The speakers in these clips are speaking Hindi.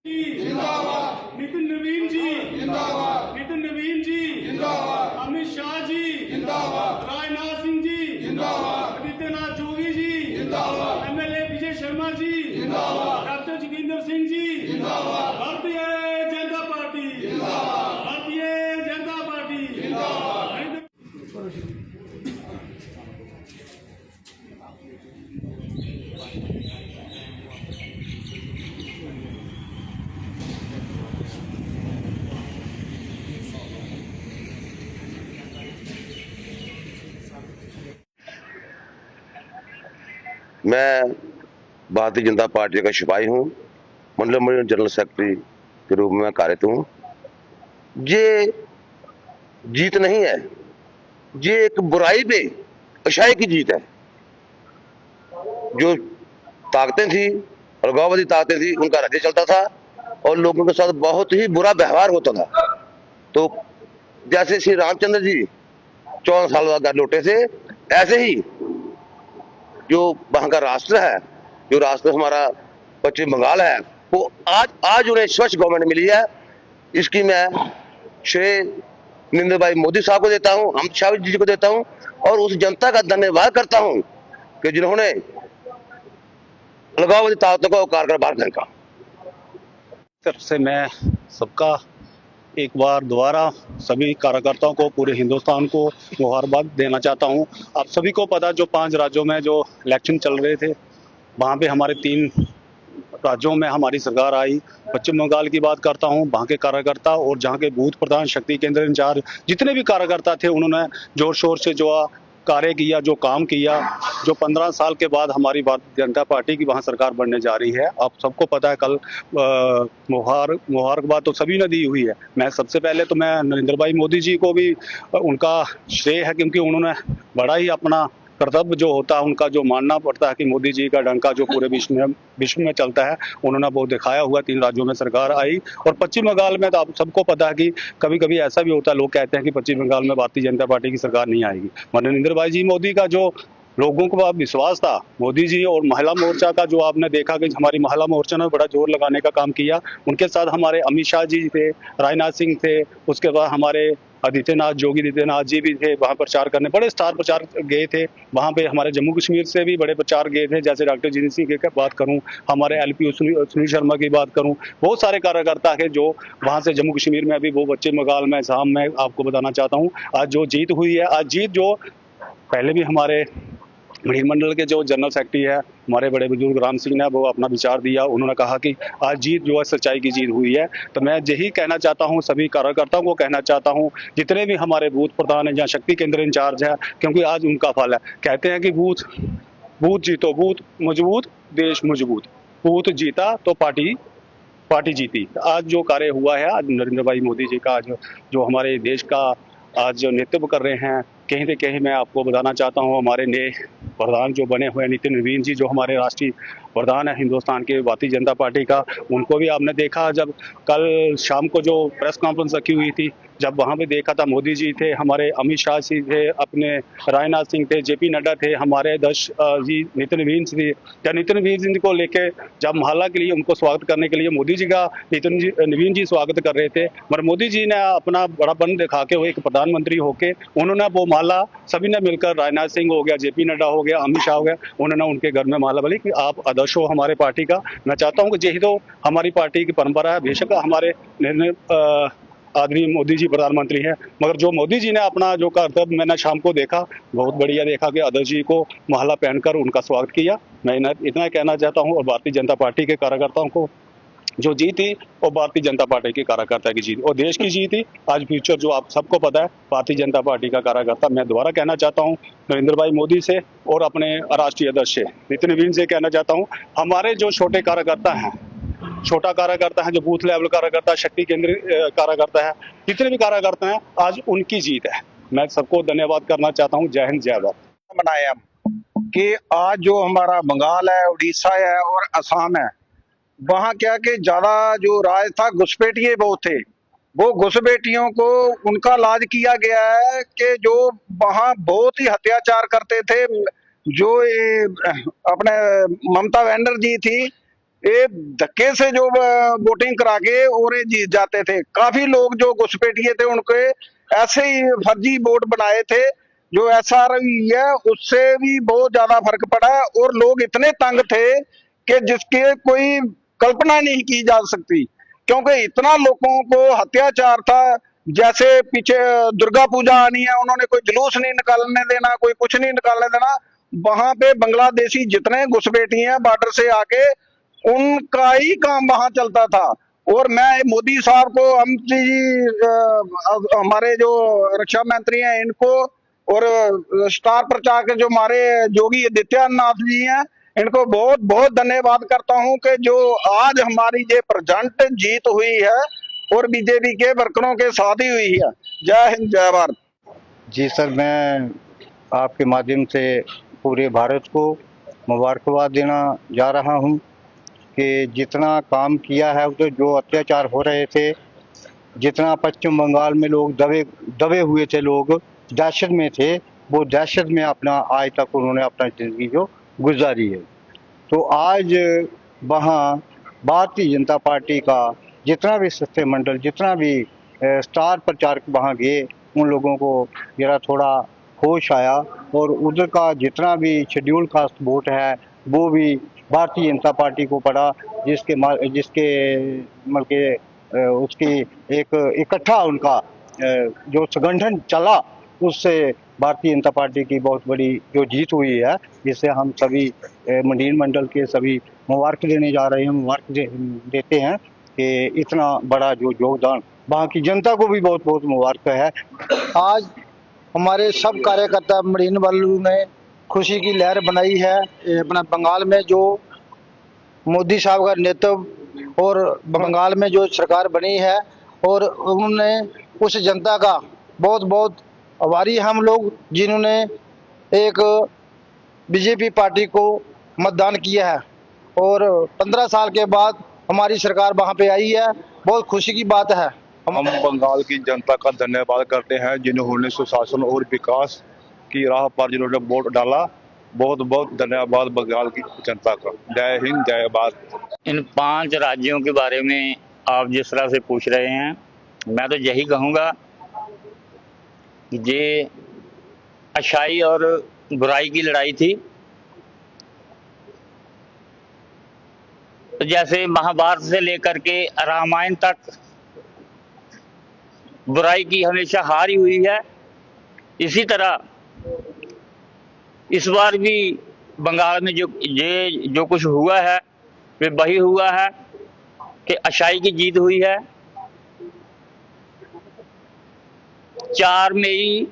जिंदाबाद। नितिन नवीन जी जिंदाबाद। नितिन नवीन जी जिंदाबाद। अमित शाह जी जिंदाबाद। राजनाथ सिंह जी जिंदाबाद। आदित्यनाथ जोगी जी जिंदाबाद। एमएलए विजय शर्मा जी जिंदाबाद। डॉक्टर जोगिंदर सिंह जी जिंदाबाद। भारतीय जनता पार्टी जिंदाबाद। भारतीय जनता पार्टी जिंदाबाद। मैं भारतीय जनता पार्टी का सिपाही हूँ, मंडल जनरल सेक्रेटरी के रूप में कार्यरत हूँ। ये जीत नहीं है, ये एक बुराई पे अच्छाई की जीत है। जो ताकतें थी, अलगाववादी ताकतें थी, उनका राज्य चलता था और लोगों के साथ बहुत ही बुरा व्यवहार होता था। तो जैसे श्री रामचंद्र जी 14 साल बाद घर लौटे थे, ऐसे ही जो वहां का राष्ट्र है, जो राष्ट्र हमारा पश्चिम बंगाल है, वो आज उन्हें स्वच्छ गवर्नमेंट मिली है। इसकी मैं श्रेय नरेंद्र भाई मोदी साहब को देता हूँ, अमित शाह जी को देता हूँ और उस जनता का धन्यवाद करता हूँ कि जिन्होंने अलगाववादी ताकतों को कारगर बाहर फेंका। तरफ से मैं सबका एक बार दोबारा सभी कार्यकर्ताओं को, पूरे हिंदुस्तान को मुबारकबाद देना चाहता हूं। आप सभी को पता, जो 5 राज्यों में जो इलेक्शन चल रहे थे, वहां पे हमारे 3 राज्यों में हमारी सरकार आई। पश्चिम बंगाल की बात करता हूं, वहां के कार्यकर्ता और जहां के बूथ प्रधान, शक्ति केंद्र इंचार्ज, जितने भी कार्यकर्ता थे, उन्होंने जोर शोर से जो कार्य किया, जो काम किया, जो 15 साल के बाद हमारी भारतीय जनता पार्टी की वहां सरकार बनने जा रही है। आप सबको पता है, कल मुबारकबाद तो सभी ने दी हुई है। मैं सबसे पहले तो मैं नरेंद्र भाई मोदी जी को भी उनका श्रेय है, क्योंकि उन्होंने बड़ा ही अपना कर्तव्य जो होता है, उनका जो मानना पड़ता है कि मोदी जी का डंका जो पूरे विश्व में चलता है, उन्होंने वो दिखाया हुआ। 3 राज्यों में सरकार आई और पश्चिम बंगाल में तो आप सबको पता है कि कभी कभी ऐसा भी होता है, लोग कहते हैं कि पश्चिम बंगाल में भारतीय जनता पार्टी की सरकार नहीं आएगी। नरेंद्र भाई जी मोदी का जो लोगों को विश्वास था, मोदी जी और महिला मोर्चा का जो आपने देखा कि हमारी महिला मोर्चा ने बड़ा जोर लगाने का काम किया। उनके साथ हमारे अमित शाह जी थे, राजनाथ सिंह थे, उसके बाद हमारे आदित्यनाथ जोगी आदित्यनाथ जी भी थे, वहां प्रचार करने बड़े स्टार प्रचार गए थे। वहां पे हमारे जम्मू कश्मीर से भी बड़े प्रचार गए थे, जैसे डॉक्टर जितेंद्र सिंह की बात करूं, हमारे एलपी सुनील शर्मा की बात करूं, बहुत सारे कार्यकर्ता है जो वहां से जम्मू कश्मीर में अभी वो पश्चिम बंगाल में शाम में आपको बताना चाहता हूँ। आज जो जीत हुई है, आज जीत जो पहले भी हमारे मंडल के जो जनरल सेक्रेटरी है, हमारे बड़े बुजुर्ग राम सिंह ने वो अपना विचार दिया। उन्होंने कहा कि आज जीत जो है सच्चाई की जीत हुई है। तो मैं यही कहना चाहता हूं, सभी कार्यकर्ताओं को कहना चाहता हूं, जितने भी हमारे बूथ प्रधान हैं या शक्ति केंद्र इंचार्ज है, क्योंकि आज उनका फल है। कहते हैं कि बूथ जीतो, बूथ मजबूत, देश मजबूत। बूथ जीता तो पार्टी जीती। आज जो कार्य हुआ है, आज नरेंद्र भाई मोदी जी का आज जो हमारे देश का आज जो नेतृत्व कर रहे हैं, कहीं न कहीं मैं आपको बताना चाहता हूं, हमारे नए प्रधान जो बने हुए नितिन नवीन जी, जो हमारे राष्ट्रीय प्रधान है हिंदुस्तान के भारतीय जनता पार्टी का, उनको भी आपने देखा जब कल शाम को जो प्रेस कॉन्फ्रेंस रखी हुई थी, जब वहां पे देखा था, मोदी जी थे, हमारे अमित शाह जी थे, अपने राजनाथ सिंह थे, जेपी नड्डा थे, हमारे जी नितिन नवीन जी, या नितिन नवीन जी को लेके जब मोहल्ला के लिए उनको स्वागत करने के लिए मोदी जी का नवीन जी स्वागत कर रहे थे, मगर मोदी जी ने अपना बड़ापन दिखा के वो एक प्रधानमंत्री होके उन्होंने वो माला सभी ने मिलकर, राजनाथ सिंह हो गया, जेपी नड्डा हो गया, अमित शाह हो गया, उन्होंने उनके घर में माला बली कि आप आदर्श हो हमारे पार्टी का। मैं चाहता हूं कि यही तो हमारी पार्टी की परंपरा है। बेशक हमारे आदमी मोदी जी प्रधानमंत्री हैं, मगर जो मोदी जी ने अपना जो कर्तव्य, मैंने शाम को देखा, बहुत बढ़िया देखा कि आदर्श जी को माला पहनकर उनका स्वागत किया। मैं इतना कहना चाहता हूं, और भारतीय जनता पार्टी के कार्यकर्ताओं को जो जीती, और भारतीय जनता पार्टी के कार्यकर्ता की जीत और देश की जीत थी। आज फ्यूचर जो आप सबको पता है, भारतीय जनता पार्टी का कार्यकर्ता, मैं दोबारा कहना चाहता हूं नरेंद्र भाई मोदी से और अपने राष्ट्रीय अध्यक्ष से नितिन नवीन से कहना चाहता हूं, हमारे जो छोटे कार्यकर्ता हैं, छोटा कार्यकर्ता है, जो बूथ लेवल कार्यकर्ता, शक्ति केंद्र कार्यकर्ता है, जितने भी कार्यकर्ता हैं, आज उनकी जीत है। मैं सबको धन्यवाद करना चाहता हूँ। जय हिंद, जय भारत। बनाया कि आज जो हमारा बंगाल है, उड़ीसा है और असम है, वहाँ क्या कि ज्यादा जो राज था, घुसपैठिए बहुत थे। वो घुसपैठियों को उनका लाज किया गया है कि जो वहाँ बहुत ही अत्याचार करते थे। जो ये अपने ममता बनर्जी थी, ये धक्के से जो वोटिंग करा के और ये जीत जाते थे। काफी लोग जो घुसपैठिए थे उनके ऐसे ही फर्जी वोट बनाए थे। जो SRI है उससे भी बहुत ज्यादा फर्क पड़ा और लोग इतने तंग थे कि जिसके कोई कल्पना नहीं की जा सकती, क्योंकि इतना लोगों को अत्याचार था। जैसे पीछे दुर्गा पूजा आनी है, उन्होंने कोई जुलूस नहीं निकालने देना, कोई कुछ नहीं निकालने देना। वहां पे बांग्लादेशी जितने घुसपैठी हैं बॉर्डर से आके, उनका ही काम वहां चलता था। और मैं मोदी साहब को, अमित जी, हमारे जो रक्षा मंत्री हैं इनको, और स्टार प्रचारक जो हमारे योगी आदित्यनाथ जी हैं, इनको बहुत बहुत धन्यवाद करता हूं कि जो आज हमारी ये प्रचंड जीत हुई है और बीजेपी के वर्करों के साथ ही हुई है। जय हिंद, जय भारत। जी सर, मैं आपके माध्यम से पूरे भारत को मुबारकबाद देना जा रहा हूं कि जितना काम किया है, तो जो अत्याचार हो रहे थे, जितना पश्चिम बंगाल में लोग दबे हुए थे, लोग दहशत में थे, वो दहशत में अपना आज तक उन्होंने अपना ज़िंदगी जो गुजारी है। तो आज वहाँ भारतीय जनता पार्टी का जितना भी शिष्टमंडल, जितना भी स्टार प्रचारक वहाँ गए, उन लोगों को जरा थोड़ा होश आया और उधर का जितना भी शेड्यूल कास्ट वोट है वो भी भारतीय जनता पार्टी को पड़ा, जिसके मतलब के उसकी एक इकट्ठा उनका जो संगठन चला, उससे भारतीय जनता पार्टी की बहुत बड़ी जो जीत हुई है, जिससे हम सभी मंडीन मंडल के सभी मुबारक देने जा रहे हैं, मुबारक देते हैं कि इतना बड़ा जो योगदान, वहाँ की जनता को भी बहुत बहुत मुबारक है। आज हमारे सब कार्यकर्ता मंडीन वालों ने खुशी की लहर बनाई है। अपना बंगाल में जो मोदी साहब का नेतृत्व और बंगाल में जो सरकार बनी है, और उन्होंने उस जनता का बहुत बहुत आभारी हम लोग, जिन्होंने एक बीजेपी पार्टी को मतदान किया है और 15 साल के बाद हमारी सरकार वहाँ पे आई है। बहुत खुशी की बात है। हम बंगाल की जनता का धन्यवाद करते हैं, जिन्होंने सुशासन और विकास की राह पर जिन्होंने वोट डाला। बहुत बहुत धन्यवाद बंगाल की जनता का। जय हिंद, जय भारत। इन 5 राज्यों के बारे में आप जिस तरह से पूछ रहे हैं, मैं तो यही कहूँगा कि ये अच्छाई और बुराई की लड़ाई थी। तो जैसे महाभारत से लेकर के रामायण तक बुराई की हमेशा हार ही हुई है, इसी तरह इस बार भी बंगाल में जो कुछ हुआ है वे वही हुआ है कि अच्छाई की जीत हुई है। 4 मई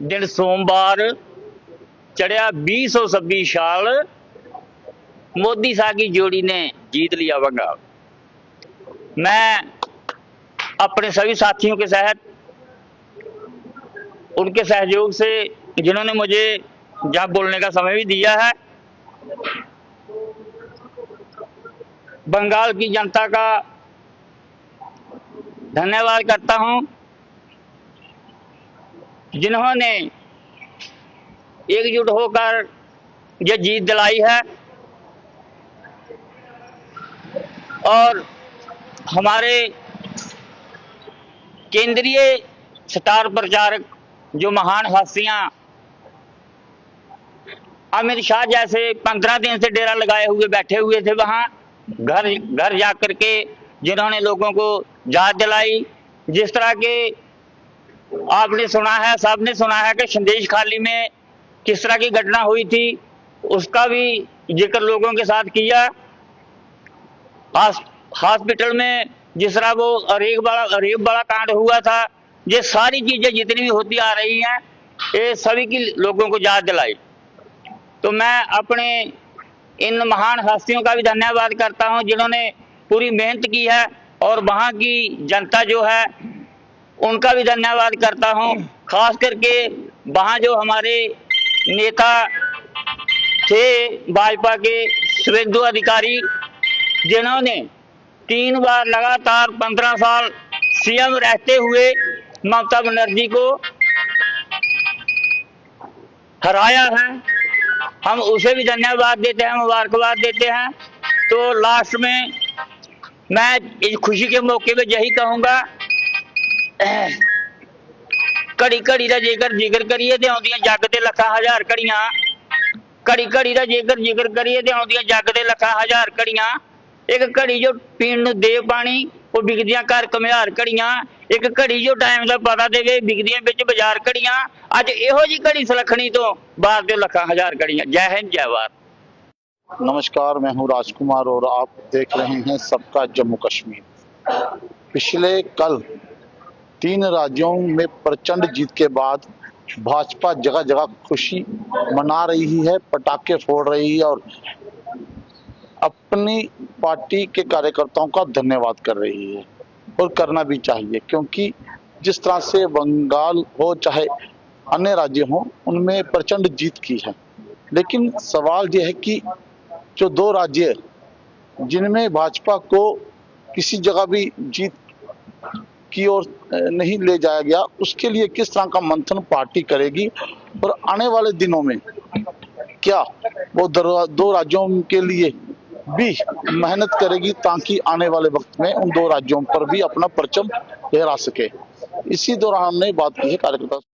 दिन सोमवार चढ़िया 226 साल मोदी साहब की जोड़ी ने जीत लिया बंगाल। मैं अपने सभी साथियों के साथ, उनके सहयोग से, जिन्होंने मुझे जब बोलने का समय भी दिया है, बंगाल की जनता का धन्यवाद करता हूं, जिन्होंने एकजुट होकर यह जीत दिलाई है। और हमारे केंद्रीय स्टार प्रचारक, जो महान हस्तियां, अमित शाह जैसे 15 दिन से डेरा लगाए हुए बैठे हुए थे वहां, घर घर जाकर के जिन्होंने लोगों को याद दिलाई। जिस तरह के आपने सुना है, सबने सुना है कि संदेश खाली में किस तरह की घटना हुई थी, उसका भी जिक्र लोगों के साथ किया। हॉस्पिटल में जिस तरह वो रेप वाला कांड हुआ था, ये सारी चीजें जितनी भी होती आ रही हैं, ये सभी की लोगों को याद दिलाई। तो मैं अपने इन महान हस्तियों का भी धन्यवाद करता हूं, जिन्होंने पूरी मेहनत की है, और वहां की जनता जो है उनका भी धन्यवाद करता हूं। खास करके वहां जो हमारे नेता थे भाजपा के शुभेंदु अधिकारी, जिन्होंने 3 बार लगातार 15 साल सीएम रहते हुए ममता बनर्जी को हराया है, हम उसे भी धन्यवाद देते हैं, मुबारकबाद देते हैं। तो लास्ट में मैं इस खुशी के मौके पे यही कहूंगा, घड़ी घड़ी का जेकर जिक्र करिए तो आउंदियां जग ते लखा हजार घड़ियां, घड़ी घड़ी का जेकर जिक्र करिए तो आउंदियां जग ते लखा हजार घड़ियां। एक घड़ी जो पीण नूं दे पानी वो विकदियां घर घमियार घड़ियां, एक घड़ी जो टाइम का पता देवे विकदियां विच बाजार घड़ियां। अज इहो जी घड़ी सलखणी तो बाहर दे लखा हजार घड़ियां। जय हिंद जय भारत। नमस्कार, मैं हूं राजकुमार और आप देख रहे हैं सबका जम्मू कश्मीर। पिछले कल 3 राज्यों में प्रचंड जीत के बाद भाजपा जगह जगह खुशी मना रही है, पटाखे फोड़ रही है और अपनी पार्टी के कार्यकर्ताओं का धन्यवाद कर रही है, और करना भी चाहिए, क्योंकि जिस तरह से बंगाल हो चाहे अन्य राज्य हो उनमें प्रचंड जीत की है। लेकिन सवाल यह है कि जो 2 राज्य जिनमें भाजपा को किसी जगह भी जीत की ओर नहीं ले जाया गया, उसके लिए किस तरह का मंथन पार्टी करेगी और आने वाले दिनों में क्या वो 2 राज्यों के लिए भी मेहनत करेगी ताकि आने वाले वक्त में उन 2 राज्यों पर भी अपना परचम लहरा सके। इसी दौरान हमने बात की है कार्यकर्ता